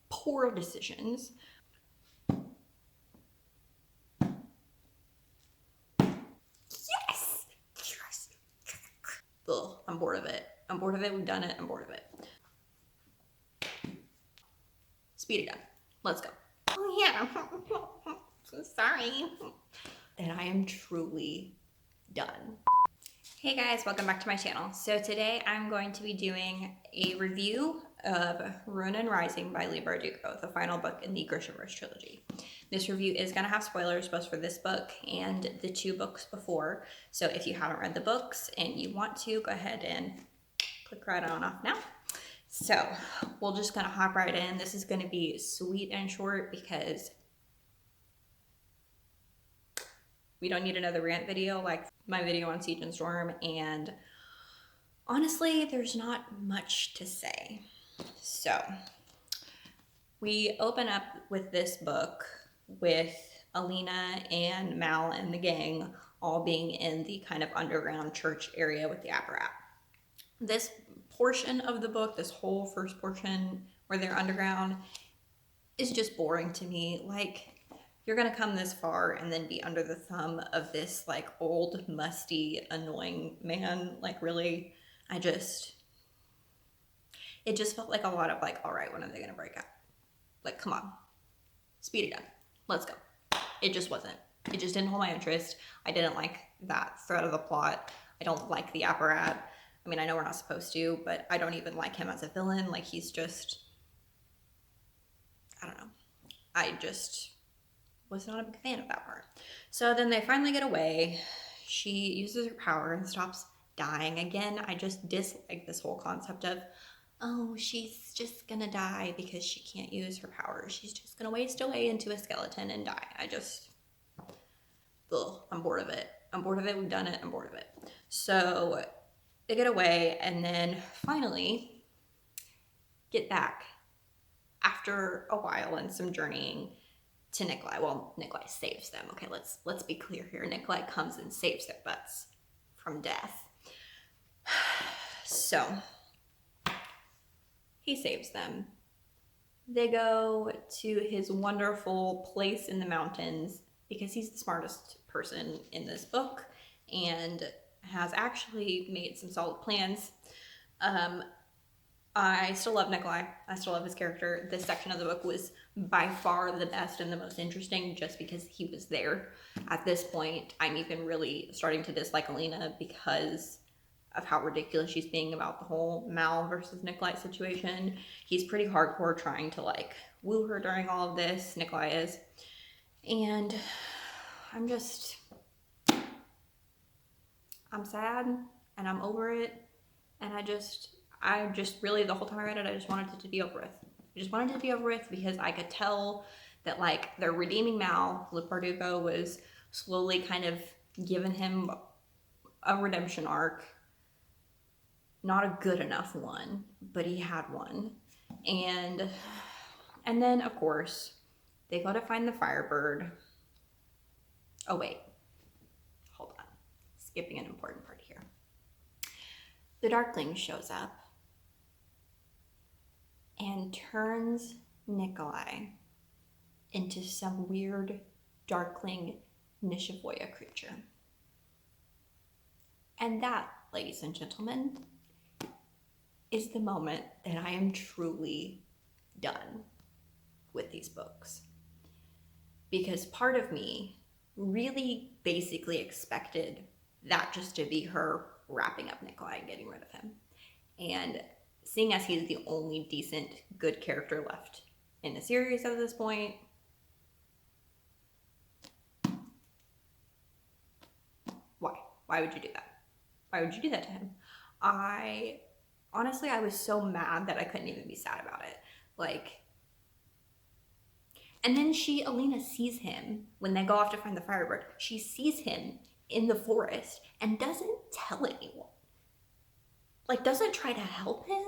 poor decisions. Yes! Yes! Ugh, I'm bored of it. I'm bored of it. We've done it. I'm bored of it. Speed it up. Let's go. Oh yeah. So sorry. And I am truly done. Hey guys, welcome back to my channel. So today I'm going to be doing a review of Ronin Rising by Leigh Bardugo, the final book in the Grisha Trilogy. This review is going to have spoilers both for this book and the two books before. So if you haven't read the books and you want to, go ahead and click right on off now. So we're just going to hop right in. This is going to be sweet and short because we don't need another rant video like my video on Siege and Storm, and honestly, there's not much to say. So we open up with this book with Alina and Mal and the gang all being in the kind of underground church area with the apparat. This portion of the book, this whole first portion where they're underground, is just boring to me. Like, you're gonna come this far and then be under the thumb of this like old, musty, annoying man. Like, really, it just felt like a lot of like, all right, when are they gonna break up? Like, come on, speed it up, let's go. It just wasn't. It just didn't hold my interest. I didn't like that thread of the plot. I don't like the apparat. I mean, I know we're not supposed to, but I don't even like him as a villain. Like, he's just, I don't know. I just was not a big fan of that part. So then they finally get away. She uses her power and stops dying again. I just dislike this whole concept of, oh, she's just gonna die because she can't use her power. She's just gonna waste away into a skeleton and die. I just, ugh, I'm bored of it. I'm bored of it. We've done it. I'm bored of it. So they get away and then finally get back after a while and some journeying to Nikolai. Well, Nikolai saves them. Okay, let's be clear here. Nikolai comes and saves their butts from death. So he saves them. They go to his wonderful place in the mountains because he's the smartest person in this book and has actually made some solid plans. I still love Nikolai. I still love his character. This section of the book was by far the best and the most interesting just because he was there. At this point, I'm even really starting to dislike Alina because of how ridiculous she's being about the whole Mal versus Nikolai situation. He's pretty hardcore trying to like woo her during all of this, Nikolai is. And I'm sad and I'm over it. And I just really, the whole time I read it, I just wanted it to be over with. I just wanted it to be over with because I could tell that like they're redeeming Mal. Leigh Bardugo was slowly kind of giving him a redemption arc. Not a good enough one, but he had one. And then of course they go to find the firebird. Oh wait, hold on. Skipping an important part here. The Darkling shows up and turns Nikolai into some weird Darkling Nishivoya creature. And that, ladies and gentlemen, is the moment that I am truly done with these books. Because part of me really basically expected that just to be her wrapping up Nikolai and getting rid of him. And seeing as he's the only decent, good character left in the series at this point, why would you do that? Why would you do that to him? Honestly, I was so mad that I couldn't even be sad about it. Like, and then Alina sees him when they go off to find the firebird. She sees him in the forest and doesn't tell anyone. Like, doesn't try to help him,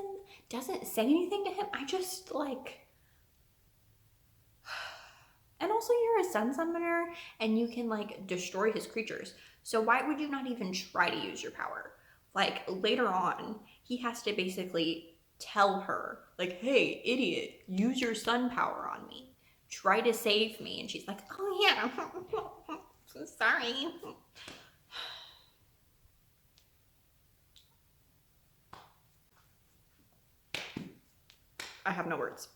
doesn't say anything to him. I just like, and also you're a sun summoner and you can like destroy his creatures. So why would you not even try to use your power? Like, later on, he has to basically tell her, like, hey, idiot, use your sun power on me. Try to save me. And she's like, oh yeah, so sorry. I have no words.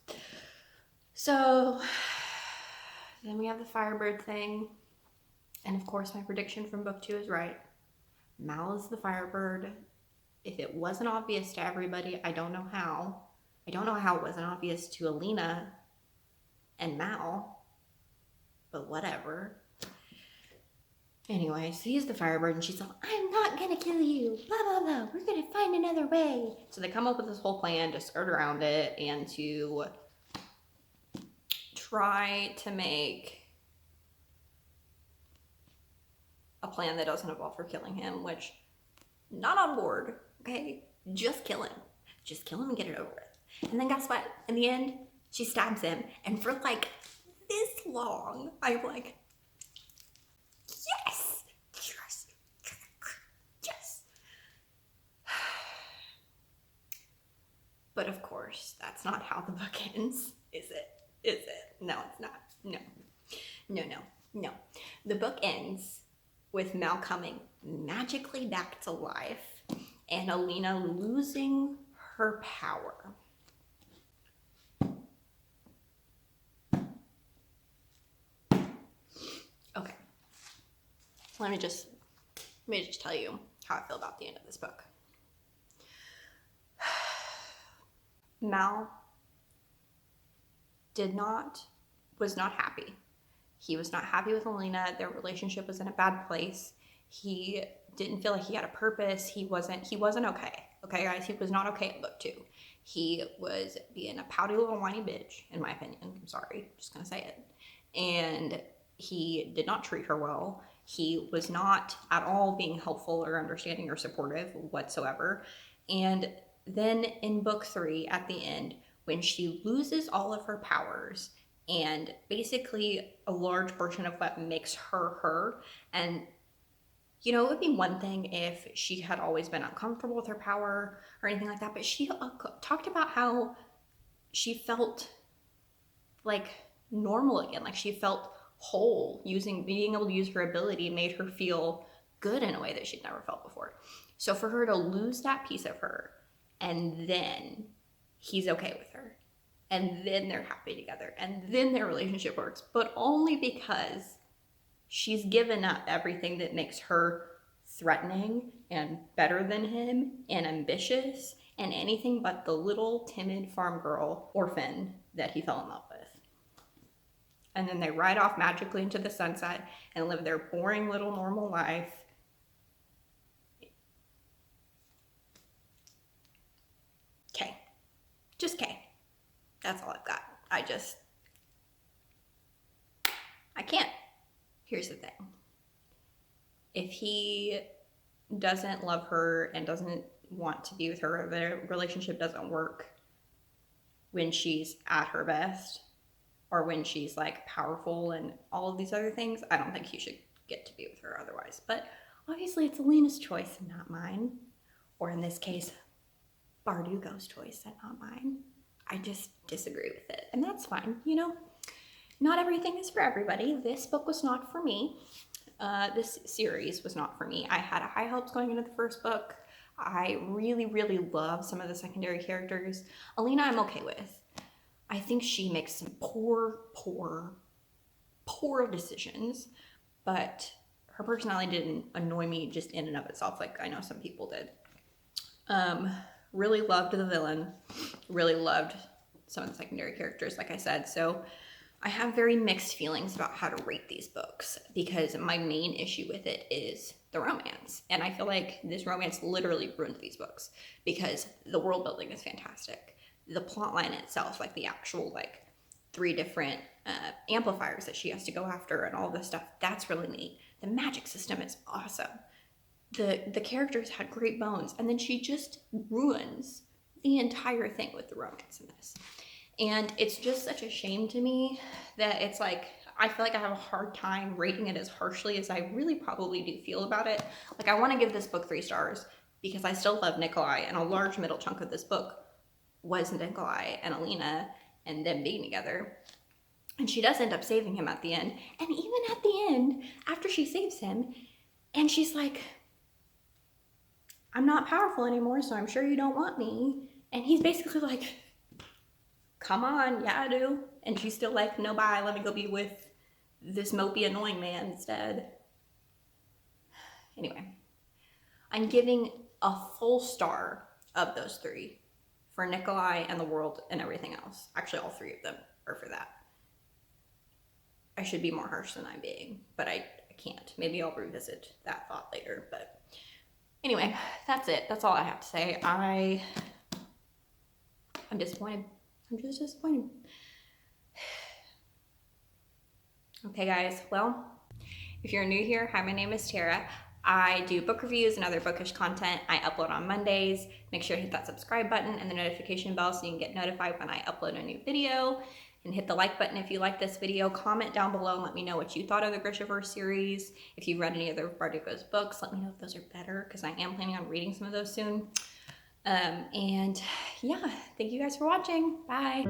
So then we have the firebird thing. And of course, my prediction from book 2 is right. Mal is the firebird. If it wasn't obvious to everybody, I don't know how. I don't know how it wasn't obvious to Alina and Mal, but whatever. Anyway, so he's the firebird, and she's like, I'm not gonna kill you, blah, blah, blah. We're gonna find another way. So they come up with this whole plan to skirt around it and to try to make a plan that doesn't involve her killing him, which, not on board, okay? Just kill him. Just kill him and get it over with. And then guess what? In the end, she stabs him, and for like this long, I'm like, yes! Yes! Yes! But of course, that's not how the book ends, is it? Is it? No, it's not. No. No, no, no. The book ends with Mal coming magically back to life and Alina losing her power. Okay. Let me just tell you how I feel about the end of this book. Mal was not happy. He was not happy with Alina. Their relationship was in a bad place. He didn't feel like he had a purpose. He wasn't okay. Okay, guys, he was not okay in book 2. He was being a pouty little whiny bitch, in my opinion. I'm sorry, just gonna say it. And he did not treat her well. He was not at all being helpful or understanding or supportive whatsoever. And then in book 3, at the end, when she loses all of her powers and basically a large portion of what makes her her, and you know, it would be one thing if she had always been uncomfortable with her power or anything like that, but she talked about how she felt like normal again, like she felt whole. Being able to use her ability made her feel good in a way that she'd never felt before. So for her to lose that piece of her, and then he's okay with her, and then they're happy together, and then their relationship works, but only because she's given up everything that makes her threatening and better than him and ambitious and anything but the little timid farm girl orphan that he fell in love with. And then they ride off magically into the sunset and live their boring little normal life. Okay. Just okay. That's all I've got. I can't. Here's the thing. If he doesn't love her and doesn't want to be with her, their relationship doesn't work when she's at her best or when she's like powerful and all of these other things, I don't think he should get to be with her otherwise. But obviously it's Alina's choice and not mine. Or in this case, Bardugo's choice and not mine. I just disagree with it. And that's fine, you know? Not everything is for everybody. This book was not for me. This series was not for me. I had high hopes going into the first book. I really, really love some of the secondary characters. Alina, I'm okay with. I think she makes some poor decisions, but her personality didn't annoy me just in and of itself like I know some people did. Really loved the villain. Really loved some of the secondary characters, like I said. So I have very mixed feelings about how to rate these books because my main issue with it is the romance. And I feel like this romance literally ruined these books because the world building is fantastic. The plot line itself, like the actual like 3 different amplifiers that she has to go after and all this stuff, that's really neat. The magic system is awesome. The characters had great bones, and then she just ruins the entire thing with the romance in this. And it's just such a shame to me that it's like, I feel like I have a hard time rating it as harshly as I really probably do feel about it. Like I want to give this book 3 stars because I still love Nikolai, and a large middle chunk of this book was Nikolai and Alina and them being together. And she does end up saving him at the end. And even at the end, after she saves him, and she's like, I'm not powerful anymore, so I'm sure you don't want me. And he's basically like, come on, yeah, I do. And she's still like, no, bye, let me go be with this mopey, annoying man instead. Anyway, I'm giving a full star of those three for Nikolai and the world and everything else. Actually, all three of them are for that. I should be more harsh than I'm being, but I can't. Maybe I'll revisit that thought later. But anyway, that's it. That's all I have to say. I'm disappointed. I'm just disappointed. Okay, guys. Well, if you're new here, hi, my name is Tara. I do book reviews and other bookish content. I upload on Mondays. Make sure to hit that subscribe button and the notification bell so you can get notified when I upload a new video. And hit the like button if you like this video. Comment down below and let me know what you thought of the Grishaverse series. If you've read any of the Bardugo's books, let me know if those are better, because I am planning on reading some of those soon. And yeah, thank you guys for watching. Bye.